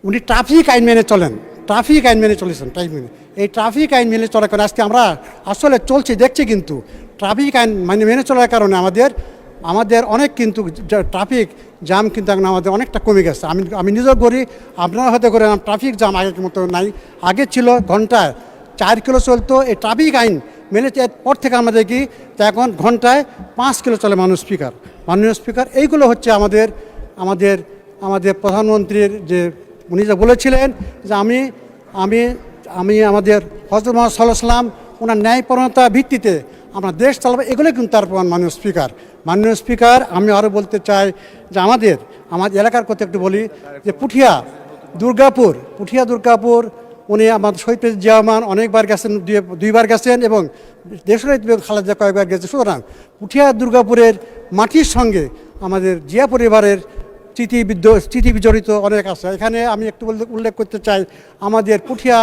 উনি ট্রাফিক আইন মেনে চলেন, ট্রাফিক আইন মেনে চলেছেন, ট্রাফিক মেনে। এই ট্রাফিক আইন মেনে চলার কারণে আজকে আমরা আসলে চলছি দেখছি, কিন্তু ট্রাফিক আইন মেনে চলার কারণে আমাদের অনেক কিন্তু ট্রাফিক জ্যাম কিন্তু এখন আমাদের অনেকটা কমে গেছে। আমি নিজেও করি, আপনারা হয়তো করেন। ট্রাফিক জ্যাম আগের মতো নাই। আগে ছিল ঘন্টায় 4 কিলো চলতো। এই ট্রাফিক আইন মেনে পর থেকে আমরা দেখি যে এখন ঘন্টায় 5 কিলো চলে মাননীয় স্পিকার। এইগুলো হচ্ছে আমাদের প্রধানমন্ত্রীর যে উনি যে বলেছিলেন যে আমি আমাদের হযরত মুহাম্মদ সাল্লাল্লাহু আলাইহি ওয়াসাল্লাম ওনার ন্যায়পরায়ণতা ভিত্তিতে আমরা দেশ চালাবো, এগুলো কিন্তু তার প্রমাণ। মাননীয় স্পিকার, আমি আরও বলতে চাই যে আমাদের এলাকার কথা একটু বলি যে পুঠিয়া দুর্গাপুর উনি আমাদের শহীদ প্রেসিডেন্ট জিয়া রহমান অনেকবার গেছেন, দুইবার গেছেন, এবং দেশনেত্রী খালেদা জিয়া কয়েকবার গেছে। সুতরাং পুঠিয়া দুর্গাপুরের মাটির সঙ্গে আমাদের জিয়া পরিবারের স্মৃতি বিজড়িত অনেক আছে। এখানে আমি একটু উল্লেখ করতে চাই আমাদের পুঠিয়া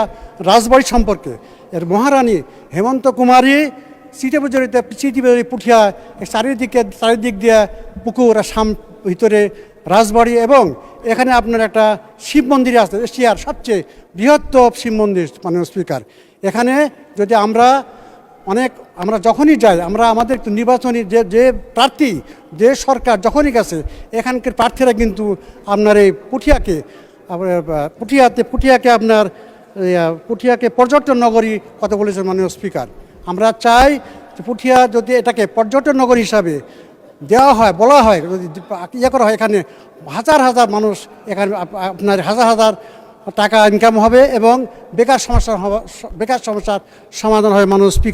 রাজবাড়ি সম্পর্কে। এর মহারানী হেমন্ত কুমারী স্মৃতি বিজড়িত পুঠিয়া চারিদিক দিয়ে পুকুর, ভিতরে রাজবাড়ি, এবং এখানে আপনার একটা শিব মন্দির আছে, এশিয়ার সবচেয়ে বৃহত্তম শিব মন্দির। মাননীয় স্পিকার, এখানে যদি আমরা যখনই যাই, আমাদের নির্বাচনী যে প্রার্থী, যে সরকার যখনই গেছে, এখানকার প্রার্থীরা কিন্তু আপনার এই পুঠিয়াকে পর্যটন নগরী কথা বলেছেন মাননীয় স্পিকার। আমরা চাই যে পুঠিয়া যদি এটাকে পর্যটন নগরী হিসাবে দেওয়া হয়, বলা হয়, যদি করা হয়, এখানে হাজার মানুষ, এখানে আপনার হাজার টাকা ইনকাম হবে এবং বেকার সমস্যার সমাধান হবে মাননীয় স্পিকার।